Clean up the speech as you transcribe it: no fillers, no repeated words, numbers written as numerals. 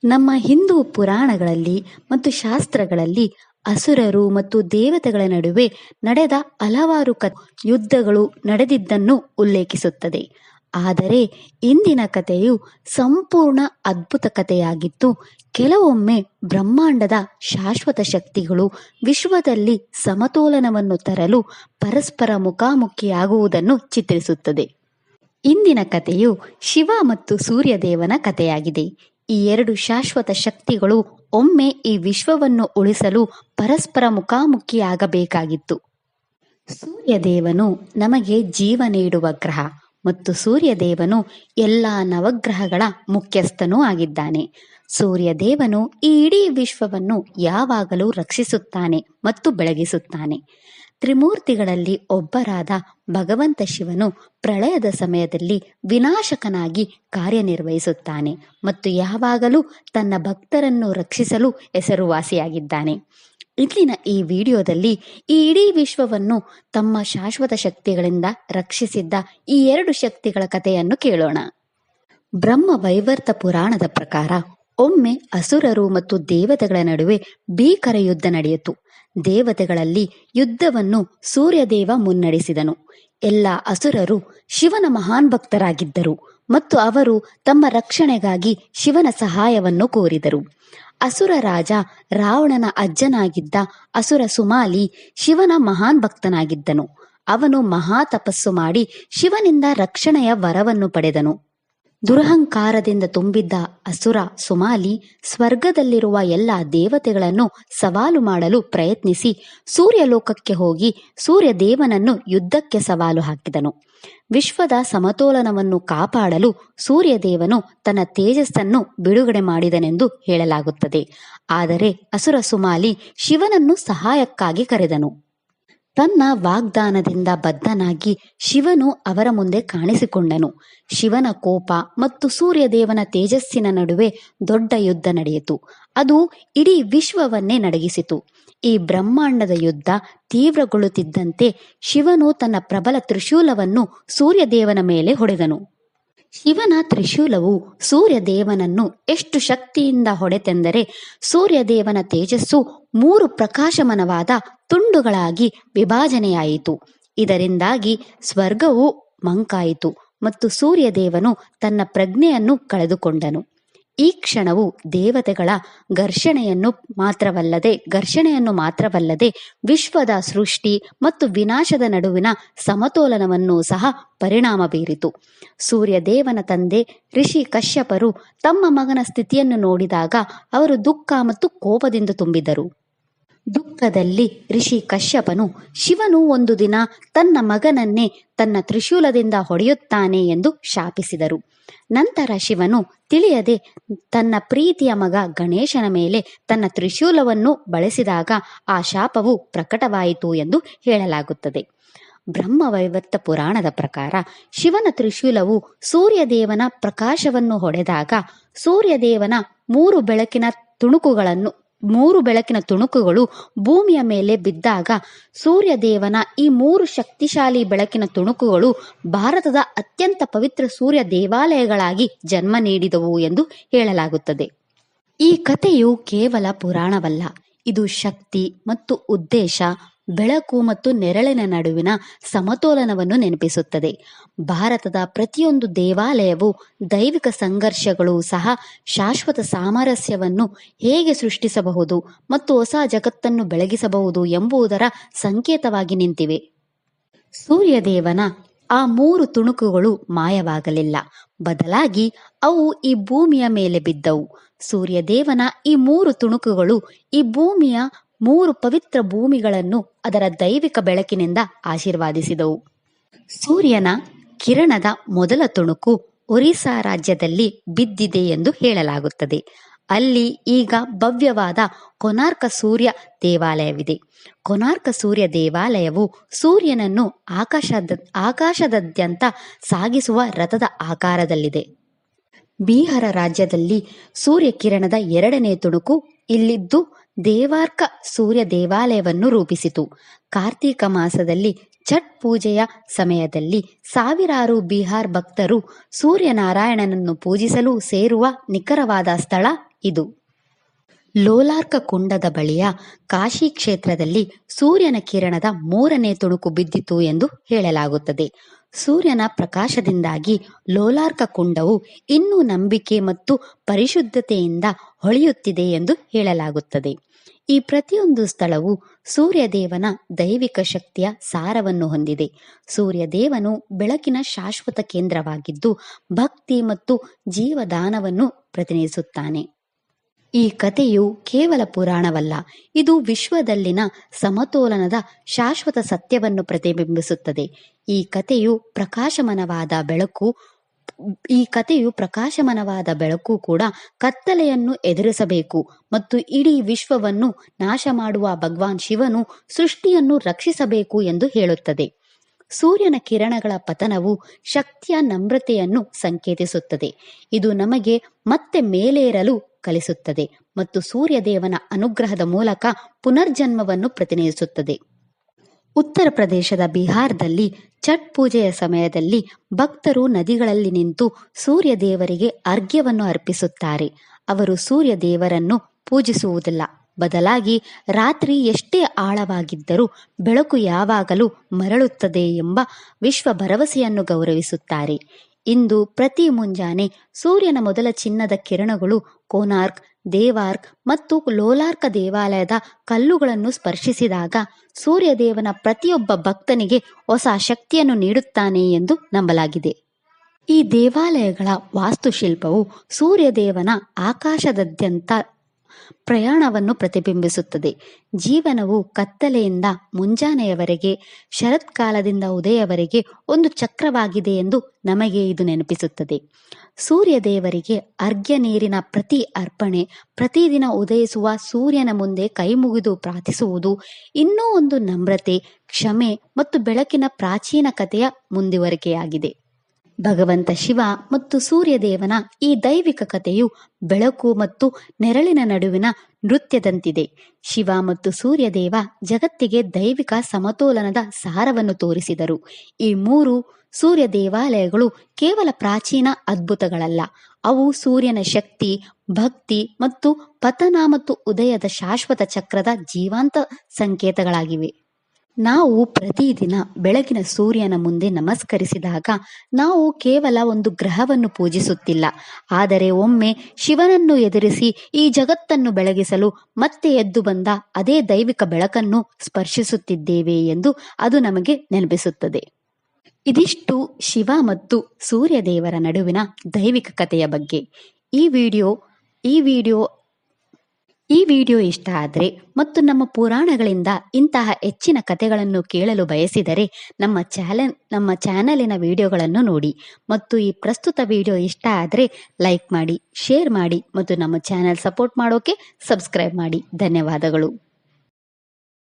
ನಮ್ಮ ಹಿಂದೂ ಪುರಾಣಗಳಲ್ಲಿ ಮತ್ತು ಶಾಸ್ತ್ರಗಳಲ್ಲಿ ಅಸುರರು ಮತ್ತು ದೇವತೆಗಳ ನಡುವೆ ನಡೆದ ಹಲವಾರು ಯುದ್ಧಗಳು ನಡೆದಿದ್ದನ್ನು ಉಲ್ಲೇಖಿಸುತ್ತದೆ. ಆದರೆ ಇಂದಿನ ಕಥೆಯು ಸಂಪೂರ್ಣ ಅದ್ಭುತ ಕಥೆಯಾಗಿದ್ದು, ಕೆಲವೊಮ್ಮೆ ಬ್ರಹ್ಮಾಂಡದ ಶಾಶ್ವತ ಶಕ್ತಿಗಳು ವಿಶ್ವದಲ್ಲಿ ಸಮತೋಲನವನ್ನು ತರಲು ಪರಸ್ಪರ ಮುಖಾಮುಖಿಯಾಗುವುದನ್ನು ಚಿತ್ರಿಸುತ್ತದೆ. ಇಂದಿನ ಕಥೆಯು ಶಿವ ಮತ್ತು ಸೂರ್ಯದೇವನ ಕಥೆಯಾಗಿದೆ. ಈ ಎರಡು ಶಾಶ್ವತ ಶಕ್ತಿಗಳು ಒಮ್ಮೆ ಈ ವಿಶ್ವವನ್ನು ಉಳಿಸಲು ಪರಸ್ಪರ ಮುಖಾಮುಖಿಯಾಗಬೇಕಾಗಿತ್ತು. ಸೂರ್ಯದೇವನು ನಮಗೆ ಜೀವ ನೀಡುವ ಗ್ರಹ ಮತ್ತು ಸೂರ್ಯದೇವನು ಎಲ್ಲ ನವಗ್ರಹಗಳ ಮುಖ್ಯಸ್ಥನೂ ಆಗಿದ್ದಾನೆ. ಸೂರ್ಯದೇವನು ಈ ಇಡೀ ವಿಶ್ವವನ್ನು ಯಾವಾಗಲೂ ರಕ್ಷಿಸುತ್ತಾನೆ ಮತ್ತು ಬೆಳಗಿಸುತ್ತಾನೆ. ತ್ರಿಮೂರ್ತಿಗಳಲ್ಲಿ ಒಬ್ಬರಾದ ಭಗವಂತ ಶಿವನು ಪ್ರಳಯದ ಸಮಯದಲ್ಲಿ ವಿನಾಶಕನಾಗಿ ಕಾರ್ಯನಿರ್ವಹಿಸುತ್ತಾನೆ ಮತ್ತು ಯಾವಾಗಲೂ ತನ್ನ ಭಕ್ತರನ್ನು ರಕ್ಷಿಸಲು ಹೆಸರುವಾಸಿಯಾಗಿದ್ದಾನೆ. ಇಲ್ಲಿನ ಈ ವಿಡಿಯೋದಲ್ಲಿ ಈ ಇಡೀ ವಿಶ್ವವನ್ನು ತಮ್ಮ ಶಾಶ್ವತ ಶಕ್ತಿಗಳಿಂದ ರಕ್ಷಿಸಿದ್ದ ಈ ಎರಡು ಶಕ್ತಿಗಳ ಕಥೆಯನ್ನು ಕೇಳೋಣ. ಬ್ರಹ್ಮ ವೈವರ್ತ ಪುರಾಣದ ಪ್ರಕಾರ ಒಮ್ಮೆ ಅಸುರರು ಮತ್ತು ದೇವತೆಗಳ ನಡುವೆ ಭೀಕರ ಯುದ್ಧ ನಡೆಯಿತು. ದೇವತೆಗಳಲ್ಲಿ ಯುದ್ಧವನ್ನು ಸೂರ್ಯದೇವ ಮುನ್ನಡೆಸಿದನು. ಎಲ್ಲ ಅಸುರರು ಶಿವನ ಮಹಾನ್ ಭಕ್ತರಾಗಿದ್ದರು ಮತ್ತು ಅವರು ತಮ್ಮ ರಕ್ಷಣೆಗಾಗಿ ಶಿವನ ಸಹಾಯವನ್ನು ಕೋರಿದರು. ಅಸುರ ರಾಜ ರಾವಣನ ಅಜ್ಜನಾಗಿದ್ದ ಅಸುರ ಸುಮಾಲಿ ಶಿವನ ಮಹಾನ್ ಭಕ್ತನಾಗಿದ್ದನು. ಅವನು ಮಹಾ ತಪಸ್ಸು ಮಾಡಿ ಶಿವನಿಂದ ರಕ್ಷಣೆಯ ವರವನ್ನು ಪಡೆದನು. ದುರಹಂಕಾರದಿಂದ ತುಂಬಿದ್ದ ಅಸುರ ಸುಮಾಲಿ ಸ್ವರ್ಗದಲ್ಲಿರುವ ಎಲ್ಲ ದೇವತೆಗಳನ್ನು ಸವಾಲು ಮಾಡಲು ಪ್ರಯತ್ನಿಸಿ ಸೂರ್ಯಲೋಕಕ್ಕೆ ಹೋಗಿ ಸೂರ್ಯದೇವನನ್ನು ಯುದ್ಧಕ್ಕೆ ಸವಾಲು ಹಾಕಿದನು. ವಿಶ್ವದ ಸಮತೋಲನವನ್ನು ಕಾಪಾಡಲು ಸೂರ್ಯದೇವನು ತನ್ನ ತೇಜಸ್ಸನ್ನು ಬಿಡುಗಡೆ ಮಾಡಿದನೆಂದು ಹೇಳಲಾಗುತ್ತದೆ. ಆದರೆ ಅಸುರ ಸುಮಾಲಿ ಶಿವನನ್ನು ಸಹಾಯಕ್ಕಾಗಿ ಕರೆದನು. ತನ್ನ ವಾಗ್ದಾನದಿಂದ ಬದ್ಧನಾಗಿ ಶಿವನು ಅವರ ಮುಂದೆ ಕಾಣಿಸಿಕೊಂಡನು. ಶಿವನ ಕೋಪ ಮತ್ತು ಸೂರ್ಯದೇವನ ತೇಜಸ್ಸಿನ ನಡುವೆ ದೊಡ್ಡ ಯುದ್ಧ ನಡೆಯಿತು. ಅದು ಇಡೀ ವಿಶ್ವವನ್ನೇ ನಡಗಿಸಿತು. ಈ ಬ್ರಹ್ಮಾಂಡದ ಯುದ್ಧ ತೀವ್ರಗೊಳ್ಳುತ್ತಿದ್ದಂತೆ ಶಿವನು ತನ್ನ ಪ್ರಬಲ ತ್ರಿಶೂಲವನ್ನು ಸೂರ್ಯದೇವನ ಮೇಲೆ ಹೊಡೆದನು. ಶಿವನ ತ್ರಿಶೂಲವು ಸೂರ್ಯದೇವನನ್ನು ಎಷ್ಟು ಶಕ್ತಿಯಿಂದ ಹೊಡೆತೆಂದರೆ ಸೂರ್ಯದೇವನ ತೇಜಸ್ಸು 3 ಪ್ರಕಾಶಮಾನವಾದ ತುಂಡುಗಳಾಗಿ ವಿಭಜನೆಯಾಯಿತು. ಇದರಿಂದಾಗಿ ಸ್ವರ್ಗವು ಮಂಕಾಯಿತು ಮತ್ತು ಸೂರ್ಯದೇವನು ತನ್ನ ಪ್ರಜ್ಞೆಯನ್ನು ಕಳೆದುಕೊಂಡನು. ಈ ಕ್ಷಣವು ದೇವತೆಗಳ ಘರ್ಷಣೆಯನ್ನು ಮಾತ್ರವಲ್ಲದೆ ವಿಶ್ವದ ಸೃಷ್ಟಿ ಮತ್ತು ವಿನಾಶದ ನಡುವಿನ ಸಮತೋಲನವನ್ನು ಸಹ ಪರಿಣಾಮ ಬೀರಿತು. ಸೂರ್ಯದೇವನ ತಂದೆ ಋಷಿ ಕಶ್ಯಪರು ತಮ್ಮ ಮಗನ ಸ್ಥಿತಿಯನ್ನು ನೋಡಿದಾಗ ಅವರು ದುಃಖ ಮತ್ತು ಕೋಪದಿಂದ ತುಂಬಿದರು. ದುಃಖದಲ್ಲಿ ಋಷಿ ಕಶ್ಯಪನು ಶಿವನು ಒಂದು ದಿನ ತನ್ನ ಮಗನನ್ನೇ ತನ್ನ ತ್ರಿಶೂಲದಿಂದ ಹೊಡೆಯುತ್ತಾನೆ ಎಂದು ಶಾಪಿಸಿದರು. ನಂತರ ಶಿವನು ತಿಳಿಯದೆ ತನ್ನ ಪ್ರೀತಿಯ ಮಗ ಗಣೇಶನ ಮೇಲೆ ತನ್ನ ತ್ರಿಶೂಲವನ್ನು ಬಳಸಿದಾಗ ಆ ಶಾಪವು ಪ್ರಕಟವಾಯಿತು ಎಂದು ಹೇಳಲಾಗುತ್ತದೆ. ಬ್ರಹ್ಮವೈವರ್ತ ಪುರಾಣದ ಪ್ರಕಾರ ಶಿವನ ತ್ರಿಶೂಲವು ಸೂರ್ಯದೇವನ ಪ್ರಕಾಶವನ್ನು ಹೊಡೆದಾಗ ಸೂರ್ಯದೇವನ 3 ಬೆಳಕಿನ ತುಣುಕುಗಳು ಭೂಮಿಯ ಮೇಲೆ ಬಿದ್ದಾಗ ಸೂರ್ಯದೇವನ ಈ 3 ಶಕ್ತಿಶಾಲಿ ಬೆಳಕಿನ ತುಣುಕುಗಳು ಭಾರತದ ಅತ್ಯಂತ ಪವಿತ್ರ ಸೂರ್ಯ ದೇವಾಲಯಗಳಾಗಿ ಜನ್ಮ ನೀಡಿದವು ಎಂದು ಹೇಳಲಾಗುತ್ತದೆ. ಈ ಕಥೆಯು ಕೇವಲ ಪುರಾಣವಲ್ಲ, ಇದು ಶಕ್ತಿ ಮತ್ತು ಉದ್ದೇಶ, ಬೆಳಕು ಮತ್ತು ನೆರಳಿನ ನಡುವಿನ ಸಮತೋಲನವನ್ನು ನೆನಪಿಸುತ್ತದೆ. ಭಾರತದ ಪ್ರತಿಯೊಂದು ದೇವಾಲಯವು ದೈವಿಕ ಸಂಘರ್ಷಗಳು ಸಹ ಶಾಶ್ವತ ಸಾಮರಸ್ಯವನ್ನು ಹೇಗೆ ಸೃಷ್ಟಿಸಬಹುದು ಮತ್ತು ಹೊಸ ಜಗತ್ತನ್ನು ಬೆಳಗಿಸಬಹುದು ಎಂಬುದರ ಸಂಕೇತವಾಗಿ ನಿಂತಿವೆ. ಸೂರ್ಯದೇವನ ಆ 3 ತುಣುಕುಗಳು ಮಾಯವಾಗಲಿಲ್ಲ, ಬದಲಾಗಿ ಅವು ಈ ಭೂಮಿಯ ಮೇಲೆ ಬಿದ್ದವು. ಸೂರ್ಯದೇವನ ಈ 3 ತುಣುಕುಗಳು ಈ ಭೂಮಿಯ 3 ಪವಿತ್ರ ಭೂಮಿಗಳನ್ನು ಅದರ ದೈವಿಕ ಬೆಳಕಿನಿಂದ ಆಶೀರ್ವಾದಿಸಿದವು. ಸೂರ್ಯನ ಕಿರಣದ ಮೊದಲ ತುಣುಕು ಒರಿಸ್ಸಾ ರಾಜ್ಯದಲ್ಲಿ ಬಿದ್ದಿದೆ ಎಂದು ಹೇಳಲಾಗುತ್ತದೆ. ಅಲ್ಲಿ ಈಗ ಭವ್ಯವಾದ ಕೊನಾರ್ಕ ಸೂರ್ಯ ದೇವಾಲಯವಿದೆ. ಕೊನಾರ್ಕ ಸೂರ್ಯ ದೇವಾಲಯವು ಸೂರ್ಯನನ್ನು ಆಕಾಶದಾದ್ಯಂತ ಸಾಗಿಸುವ ರಥದ ಆಕಾರದಲ್ಲಿದೆ. ಬಿಹಾರ ರಾಜ್ಯದಲ್ಲಿ ಸೂರ್ಯ ಕಿರಣದ 2ನೇ ತುಣುಕು ಇಲ್ಲಿದ್ದು ದೇವಾರ್ಕ ಸೂರ್ಯ ದೇವಾಲಯವನ್ನು ರೂಪಿಸಿತು. ಕಾರ್ತೀಕ ಮಾಸದಲ್ಲಿ ಛಟ್ ಪೂಜೆಯ ಸಮಯದಲ್ಲಿ ಸಾವಿರಾರು ಬಿಹಾರ್ ಭಕ್ತರು ಸೂರ್ಯನಾರಾಯಣನನ್ನು ಪೂಜಿಸಲು ಸೇರುವ ನಿಖರವಾದ ಸ್ಥಳ ಇದು. ಲೋಲಾರ್ಕ ಕುಂಡದ ಬಳಿಯ ಕಾಶಿ ಕ್ಷೇತ್ರದಲ್ಲಿ ಸೂರ್ಯನ ಕಿರಣದ 3ನೇ ತುಣುಕು ಬಿದ್ದಿತು ಎಂದು ಹೇಳಲಾಗುತ್ತದೆ. ಸೂರ್ಯನ ಪ್ರಕಾಶದಿಂದಾಗಿ ಲೋಲಾರ್ಕ ಕುಂಡವು ಇನ್ನೂ ನಂಬಿಕೆ ಮತ್ತು ಪರಿಶುದ್ಧತೆಯಿಂದ ಹೊಳೆಯುತ್ತಿದೆ ಎಂದು ಹೇಳಲಾಗುತ್ತದೆ. ಈ ಪ್ರತಿಯೊಂದು ಸ್ಥಳವು ಸೂರ್ಯದೇವನ ದೈವಿಕ ಶಕ್ತಿಯ ಸಾರವನ್ನು ಹೊಂದಿದೆ. ಸೂರ್ಯದೇವನು ಬೆಳಕಿನ ಶಾಶ್ವತ ಕೇಂದ್ರವಾಗಿದ್ದು ಭಕ್ತಿ ಮತ್ತು ಜೀವದಾನವನ್ನು ಪ್ರತಿನಿಧಿಸುತ್ತಾನೆ. ಈ ಕಥೆಯು ಕೇವಲ ಪುರಾಣವಲ್ಲ, ಇದು ವಿಶ್ವದಲ್ಲಿನ ಸಮತೋಲನದ ಶಾಶ್ವತ ಸತ್ಯವನ್ನು ಪ್ರತಿಬಿಂಬಿಸುತ್ತದೆ. ಈ ಕಥೆಯು ಪ್ರಕಾಶಮಾನವಾದ ಬೆಳಕು ಕೂಡ ಕತ್ತಲೆಯನ್ನು ಎದುರಿಸಬೇಕು ಮತ್ತು ಇಡೀ ವಿಶ್ವವನ್ನು ನಾಶ ಮಾಡುವ ಭಗವಾನ್ ಶಿವನು ಸೃಷ್ಟಿಯನ್ನು ರಕ್ಷಿಸಬೇಕು ಎಂದು ಹೇಳುತ್ತದೆ. ಸೂರ್ಯನ ಕಿರಣಗಳ ಪತನವು ಶಕ್ತಿಯ ನಮ್ರತೆಯನ್ನು ಸಂಕೇತಿಸುತ್ತದೆ. ಇದು ನಮಗೆ ಮತ್ತೆ ಮೇಲೇರಲು ಕಲಿಸುತ್ತದೆ ಮತ್ತು ಸೂರ್ಯದೇವನ ಅನುಗ್ರಹದ ಮೂಲಕ ಪುನರ್ಜನ್ಮವನ್ನು ಪ್ರತಿನಿಧಿಸುತ್ತದೆ. ಉತ್ತರ ಪ್ರದೇಶದ ಬಿಹಾರದಲ್ಲಿ ಛಟ್ ಪೂಜೆಯ ಸಮಯದಲ್ಲಿ ಭಕ್ತರು ನದಿಗಳಲ್ಲಿ ನಿಂತು ಸೂರ್ಯ ದೇವರಿಗೆ ಅರ್ಘ್ಯವನ್ನು ಅರ್ಪಿಸುತ್ತಾರೆ. ಅವರು ಸೂರ್ಯ ದೇವರನ್ನು ಪೂಜಿಸುವುದಿಲ್ಲ, ಬದಲಾಗಿ ರಾತ್ರಿ ಎಷ್ಟೇ ಆಳವಾಗಿದ್ದರೂ ಬೆಳಕು ಯಾವಾಗಲೂ ಮರಳುತ್ತದೆ ಎಂಬ ವಿಶ್ವ ಭರವಸೆಯನ್ನು ಗೌರವಿಸುತ್ತಾರೆ. ಇಂದು ಪ್ರತಿ ಮುಂಜಾನೆ ಸೂರ್ಯನ ಮೊದಲ ಚಿನ್ನದ ಕಿರಣಗಳು ಕೋನಾರ್ಕ್, ದೇವಾರ್ಕ್ ಮತ್ತು ಲೋಲಾರ್ಕ ದೇವಾಲಯದ ಕಲ್ಲುಗಳನ್ನು ಸ್ಪರ್ಶಿಸಿದಾಗ ಸೂರ್ಯದೇವನ ಪ್ರತಿಯೊಬ್ಬ ಭಕ್ತನಿಗೆ ಹೊಸ ಶಕ್ತಿಯನ್ನು ನೀಡುತ್ತಾನೆ ಎಂದು ನಂಬಲಾಗಿದೆ. ಈ ದೇವಾಲಯಗಳ ವಾಸ್ತುಶಿಲ್ಪವು ಸೂರ್ಯದೇವನ ಆಕಾಶದಾದ್ಯಂತ ಪ್ರಯಾಣವನ್ನು ಪ್ರತಿಬಿಂಬಿಸುತ್ತದೆ. ಜೀವನವು ಕತ್ತಲೆಯಿಂದ ಮುಂಜಾನೆಯವರೆಗೆ, ಶರತ್ಕಾಲದಿಂದ ಉದಯವರೆಗೆ ಒಂದು ಚಕ್ರವಾಗಿದೆ ಎಂದು ನಮಗೆ ಇದು ನೆನಪಿಸುತ್ತದೆ. ಸೂರ್ಯದೇವರಿಗೆ ಅರ್ಘ್ಯ ನೀರಿನ ಪ್ರತಿ ಅರ್ಪಣೆ, ಪ್ರತಿದಿನ ಉದಯಿಸುವ ಸೂರ್ಯನ ಮುಂದೆ ಕೈಮುಗಿದು ಪ್ರಾರ್ಥಿಸುವುದು ಇನ್ನೂ ಒಂದು ನಮ್ರತೆ, ಕ್ಷಮೆ ಮತ್ತು ಬೆಳಕಿನ ಪ್ರಾಚೀನ ಕಥೆಯ ಮುಂದುವರಿಕೆಯಾಗಿದೆ. ಭಗವಂತ ಶಿವ ಮತ್ತು ಸೂರ್ಯದೇವನ ಈ ದೈವಿಕ ಕಥೆಯು ಬೆಳಕು ಮತ್ತು ನೆರಳಿನ ನಡುವಿನ ನೃತ್ಯದಂತಿದೆ. ಶಿವ ಮತ್ತು ಸೂರ್ಯದೇವ ಜಗತ್ತಿಗೆ ದೈವಿಕ ಸಮತೋಲನದ ಸಾರವನ್ನು ತೋರಿಸಿದರು. ಈ 3 ಸೂರ್ಯ ದೇವಾಲಯಗಳು ಕೇವಲ ಪ್ರಾಚೀನ ಅದ್ಭುತಗಳಲ್ಲ, ಅವು ಸೂರ್ಯನ ಶಕ್ತಿ, ಭಕ್ತಿ ಮತ್ತು ಪತನ ಮತ್ತು ಉದಯದ ಶಾಶ್ವತ ಚಕ್ರದ ಜೀವಂತ ಸಂಕೇತಗಳಾಗಿವೆ. ನಾವು ಪ್ರತಿದಿನ ಬೆಳಗಿನ ಸೂರ್ಯನ ಮುಂದೆ ನಮಸ್ಕರಿಸಿದಾಗ ನಾವು ಕೇವಲ ಒಂದು ಗ್ರಹವನ್ನು ಪೂಜಿಸುತ್ತಿಲ್ಲ, ಆದರೆ ಒಮ್ಮೆ ಶಿವನನ್ನು ಎದುರಿಸಿ ಈ ಜಗತ್ತನ್ನು ಬೆಳಗಿಸಲು ಮತ್ತೆ ಎದ್ದು ಬಂದ ಅದೇ ದೈವಿಕ ಬೆಳಕನ್ನು ಸ್ಪರ್ಶಿಸುತ್ತಿದ್ದೇವೆ ಎಂದು ಅದು ನಮಗೆ ನೆನಪಿಸುತ್ತದೆ. ಇದಿಷ್ಟು ಶಿವ ಮತ್ತು ಸೂರ್ಯದೇವರ ನಡುವಿನ ದೈವಿಕ ಕಥೆಯ ಬಗ್ಗೆ. ಈ ವಿಡಿಯೋ ಇಷ್ಟ ಆದರೆ ಮತ್ತು ನಮ್ಮ ಪುರಾಣಗಳಿಂದ ಇಂತಹ ಹೆಚ್ಚಿನ ಕಥೆಗಳನ್ನು ಕೇಳಲು ಬಯಸಿದರೆ ನಮ್ಮ ಚಾನೆಲಿನ ವಿಡಿಯೋಗಳನ್ನು ನೋಡಿ. ಮತ್ತು ಈ ಪ್ರಸ್ತುತ ವಿಡಿಯೋ ಇಷ್ಟ ಆದರೆ ಲೈಕ್ ಮಾಡಿ, ಶೇರ್ ಮಾಡಿ ಮತ್ತು ನಮ್ಮ ಚಾನೆಲ್ ಸಪೋರ್ಟ್ ಮಾಡೋಕೆ ಸಬ್ಸ್ಕ್ರೈಬ್ ಮಾಡಿ. ಧನ್ಯವಾದಗಳು.